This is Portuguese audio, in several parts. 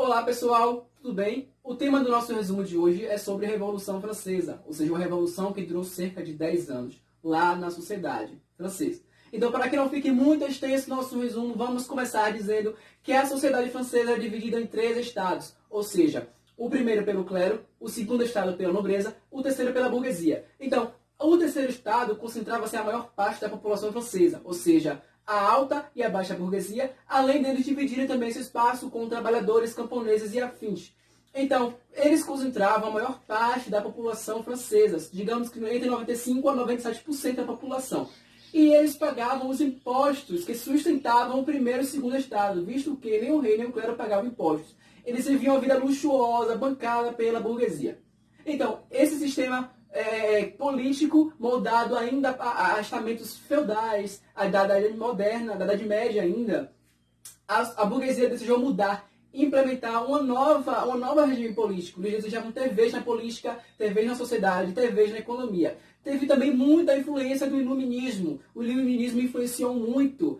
Olá pessoal, tudo bem? O tema do nosso resumo de hoje é sobre a Revolução Francesa, ou seja, uma revolução que durou cerca de 10 anos, lá na sociedade francesa. Então, para que não fique muito extenso nosso resumo, vamos começar dizendo que a sociedade francesa é dividida em 3 estados, ou seja, o primeiro pelo clero, o segundo estado pela nobreza, o terceiro pela burguesia. Então, o terceiro estado concentrava-se a maior parte da população francesa, ou seja, a alta e a baixa burguesia, além deles dividirem também esse espaço com trabalhadores, camponeses e afins. Então, eles concentravam a maior parte da população francesa, digamos que entre 95% a 97% da população. E eles pagavam os impostos que sustentavam o primeiro e o segundo estado, visto que nem o rei nem o clero pagavam impostos. Eles viviam uma vida luxuosa, bancada pela burguesia. Então, esse sistema político moldado ainda a estamentos feudais, da Idade Moderna, da Idade Média ainda, a burguesia desejou mudar, implementar uma nova regime político. Eles desejavam ter vez na política, ter vez na sociedade, ter vez na economia. Teve também muita influência do iluminismo. O iluminismo influenciou muito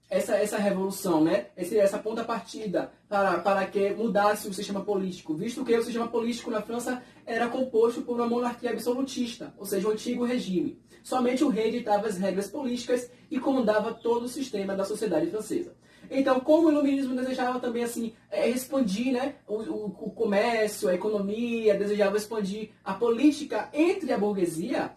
essa revolução, né? Essa ponta partida para que mudasse o sistema político, visto que o sistema político na França era composto por uma monarquia absolutista, ou seja, o antigo regime. Somente o rei ditava as regras políticas e comandava todo o sistema da sociedade francesa. Então, como o iluminismo desejava também assim expandir, né, o comércio, a economia, desejava expandir a política entre a burguesia,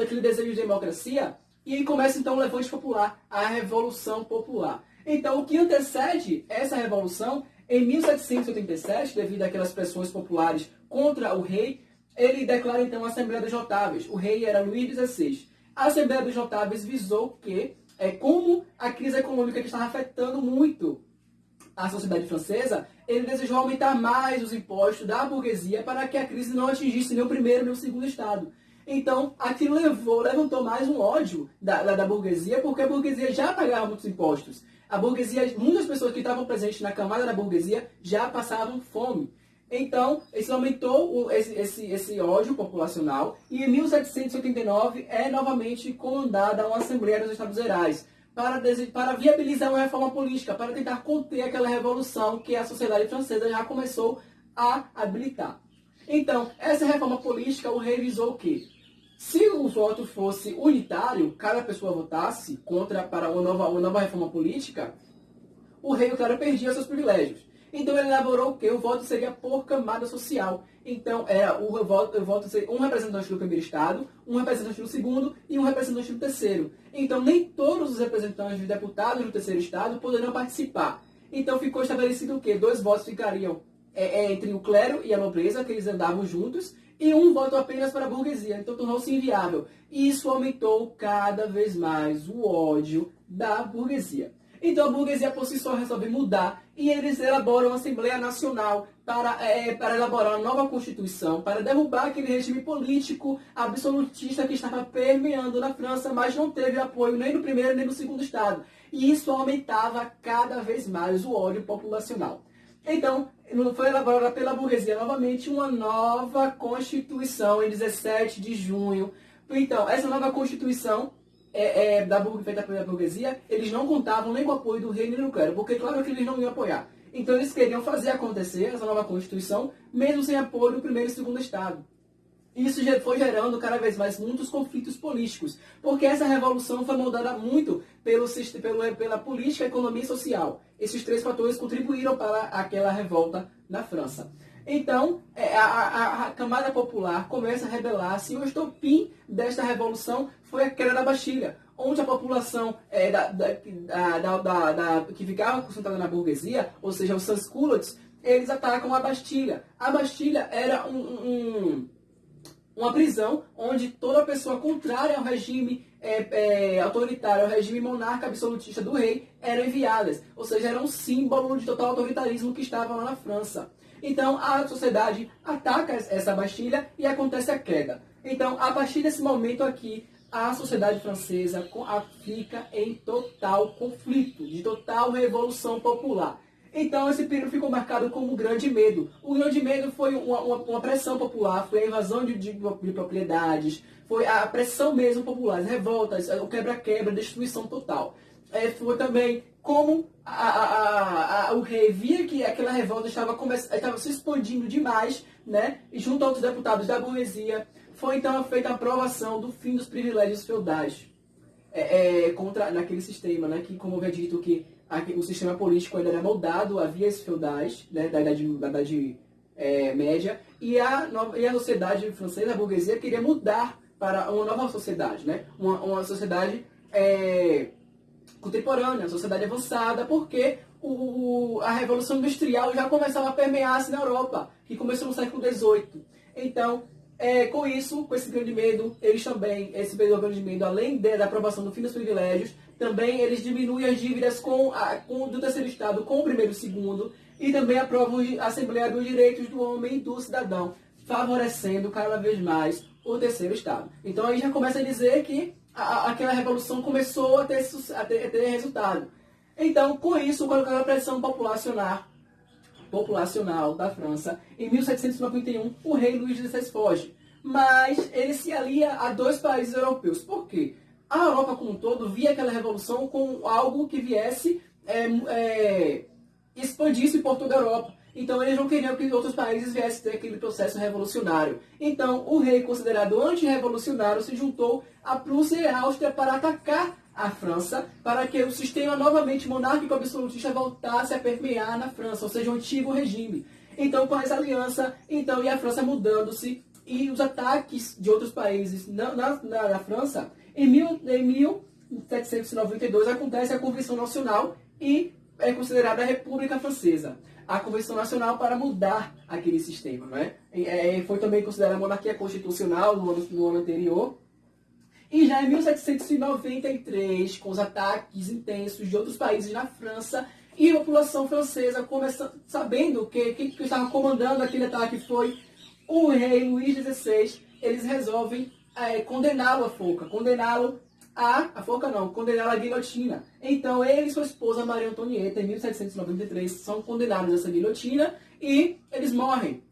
aquele desejo de democracia, e aí começa então o levante popular, a Revolução Popular. Então, o que antecede essa revolução, em 1787, devido àquelas pressões populares contra o rei, ele declara então a Assembleia dos Notáveis. O rei era Luís XVI. A Assembleia dos Notáveis visou que, como a crise econômica que estava afetando muito a sociedade francesa, ele desejou aumentar mais os impostos da burguesia para que a crise não atingisse nem o primeiro nem o segundo estado. Então, aquilo levantou mais um ódio da burguesia, porque a burguesia já pagava muitos impostos. A burguesia, muitas pessoas que estavam presentes na camada da burguesia já passavam fome. Então, isso aumentou esse ódio populacional, e em 1789 é novamente comandada uma Assembleia dos Estados Gerais para viabilizar uma reforma política, para tentar conter aquela revolução que a sociedade francesa já começou a habilitar. Então, essa reforma política, o rei visou o quê? Se o voto fosse unitário, cada pessoa votasse para uma nova reforma política, o rei, o clero, perdia seus privilégios. Então ele elaborou o quê? O voto seria por camada social. Então o voto seria um representante do primeiro estado, um representante do segundo e um representante do terceiro. Então nem todos os representantes de deputados do terceiro estado poderiam participar. Então ficou estabelecido o quê? 2 votos ficariam entre o clero e a nobreza, que eles andavam juntos, e um voto apenas para a burguesia. Então tornou-se inviável. E isso aumentou cada vez mais o ódio da burguesia. Então a burguesia por si só resolve mudar, e eles elaboram uma Assembleia Nacional para elaborar uma nova Constituição, para derrubar aquele regime político absolutista que estava permeando na França, mas não teve apoio nem no primeiro nem no segundo estado. E isso aumentava cada vez mais o ódio populacional. Então, foi elaborada pela burguesia novamente uma nova Constituição em 17 de junho. Então, essa nova Constituição feita pela burguesia, eles não contavam nem com o apoio do rei nem do clero, porque claro que eles não iam apoiar. Então eles queriam fazer acontecer essa nova Constituição, mesmo sem apoio do primeiro e segundo estado. Isso já foi gerando cada vez mais muitos conflitos políticos, porque essa revolução foi moldada muito pela política, economia e social. Esses 3 fatores contribuíram para aquela revolta na França. Então, a camada popular começa a rebelar-se, e o estopim desta revolução foi a queda da Bastilha, onde a população que ficava concentrada na burguesia, ou seja, os sans-culottes, eles atacam a Bastilha. A Bastilha era uma prisão onde toda pessoa contrária ao regime autoritário, ao regime monarca absolutista do rei, eram enviadas. Ou seja, era um símbolo de total autoritarismo que estava lá na França. Então, a sociedade ataca essa Bastilha e acontece a queda. Então, a partir desse momento aqui, a sociedade francesa fica em total conflito, de total revolução popular. Então, esse período ficou marcado como um grande medo. O grande medo foi uma pressão popular, foi a invasão de propriedades, foi a pressão mesmo popular, as revoltas, o quebra-quebra, a destruição total. foi também como o rei via que aquela revolta estava se expandindo demais, né? E junto a outros deputados da burguesia, foi então feita a aprovação do fim dos privilégios feudais naquele sistema, né? Que, como eu havia dito, que o sistema político ainda era moldado a vias feudais, né? Da Idade Média, e a sociedade francesa, a burguesia, queria mudar para uma nova sociedade, né? Uma sociedade contemporânea, uma sociedade avançada, porque a Revolução Industrial já começava a permear-se na Europa, que começou no século XVIII. Então, com isso, com esse grande medo, eles também, esse grande medo, além da aprovação do fim dos privilégios, também eles diminuem as dívidas do terceiro Estado com o primeiro e o segundo, e também aprovam a Assembleia dos Direitos do Homem e do Cidadão, favorecendo cada vez mais o terceiro Estado. Então aí já começa a dizer que aquela revolução começou a ter resultado. Então, com isso, colocando a pressão populacional da França, em 1791, o rei Luís XVI foge. Mas ele se alia a 2 países europeus. Por quê? A Europa como um todo via aquela revolução como algo que viesse expandisse por toda a Europa. Então eles não queriam que outros países viessem ter aquele processo revolucionário. Então o rei, considerado anti-revolucionário, se juntou à Prússia e à Áustria para atacar a França, para que o sistema novamente monárquico absolutista voltasse a permear na França, ou seja, o antigo regime. Então, com essa aliança, e a França mudando-se, e os ataques de outros países na França, em 1792 acontece a Convenção Nacional e é considerada a República Francesa. A Convenção Nacional para mudar aquele sistema, não é? Foi também considerada a monarquia constitucional no ano anterior. E já em 1793, com os ataques intensos de outros países na França, e a população francesa sabendo que quem estava comandando aquele ataque foi o rei Luís XVI, eles resolvem condená-lo à forca, condená-lo à guilhotina. Então ele e sua esposa Maria Antonieta, em 1793, são condenados a essa guilhotina e eles morrem.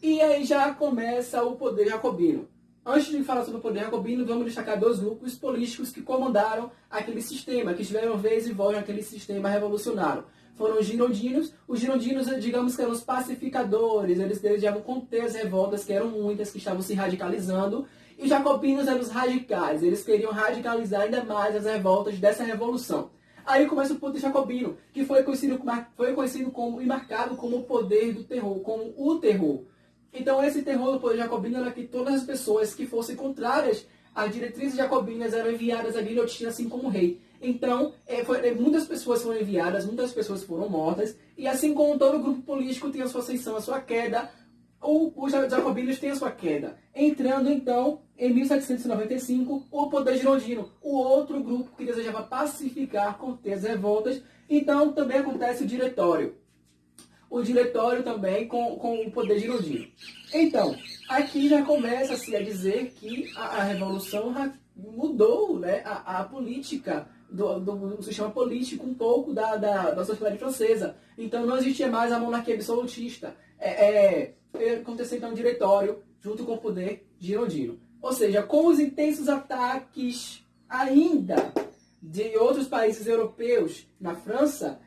E aí já começa o poder jacobino. Antes de falar sobre o poder jacobino, vamos destacar 2 grupos políticos que comandaram aquele sistema, que tiveram vez e voz naquele sistema revolucionário. Foram os girondinos. Os girondinos, digamos que eram os pacificadores, eles desejavam conter as revoltas, que eram muitas, que estavam se radicalizando. E os jacobinos eram os radicais, eles queriam radicalizar ainda mais as revoltas dessa revolução. Aí começa o poder jacobino, que foi conhecido como e marcado como o poder do terror, como o terror. Então esse terror do poder jacobino era que todas as pessoas que fossem contrárias às diretrizes jacobinas eram enviadas à guilhotina, assim como o rei. Então, muitas pessoas foram enviadas, muitas pessoas foram mortas, e assim como todo grupo político tem a sua ascensão, a sua queda, os jacobinos têm a sua queda. Entrando, então, em 1795, o poder girondino, o outro grupo que desejava pacificar, conter as revoltas. Então, também acontece o diretório. O diretório também com o poder girondino. Então, aqui já começa-se a dizer que a revolução mudou, né, a política do sistema político um pouco da sociedade francesa. Então, não existia mais a monarquia absolutista. Aconteceu então um diretório junto com o poder girondino. Ou seja, com os intensos ataques ainda de outros países europeus na França,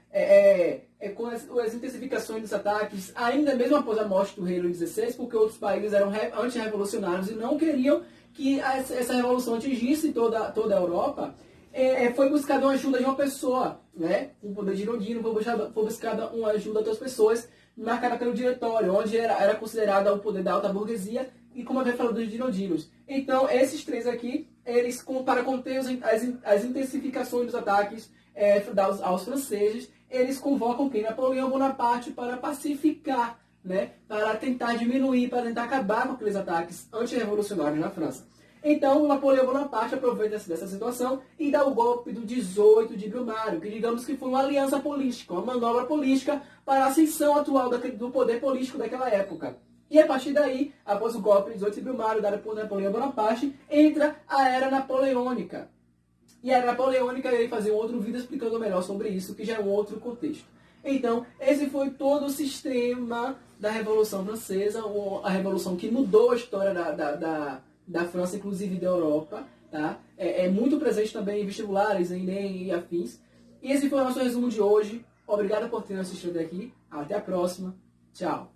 com as intensificações dos ataques, ainda mesmo após a morte do rei Luís XVI, porque outros países eram antirrevolucionários e não queriam que essa revolução atingisse toda a Europa, foi buscada uma ajuda de uma pessoa, né? O poder girondino foi buscada uma ajuda de outras pessoas, marcada pelo diretório, onde era considerada o poder da alta burguesia, e como eu havia falado dos girondinos. Então, esses 3 aqui, eles, para conter as intensificações dos ataques aos franceses, eles convocam quem? Napoleão Bonaparte para pacificar, né? Para tentar diminuir, para tentar acabar com aqueles ataques antirrevolucionários na França. Então, Napoleão Bonaparte aproveita-se dessa situação e dá o golpe do 18 de Brumário, que digamos que foi uma aliança política, uma manobra política para a ascensão atual do poder político daquela época. E a partir daí, após o golpe de 18 de Brumário dado por Napoleão Bonaparte, entra a Era Napoleônica. E a Era Napoleônica, eu irei fazer um outro vídeo explicando melhor sobre isso, que já é um outro contexto. Então, esse foi todo o sistema da Revolução Francesa, a revolução que mudou a história da França, inclusive da Europa, tá? É muito presente também em vestibulares, em Enem e afins. E esse foi o nosso resumo de hoje. Obrigado por ter assistido até aqui. Até a próxima. Tchau.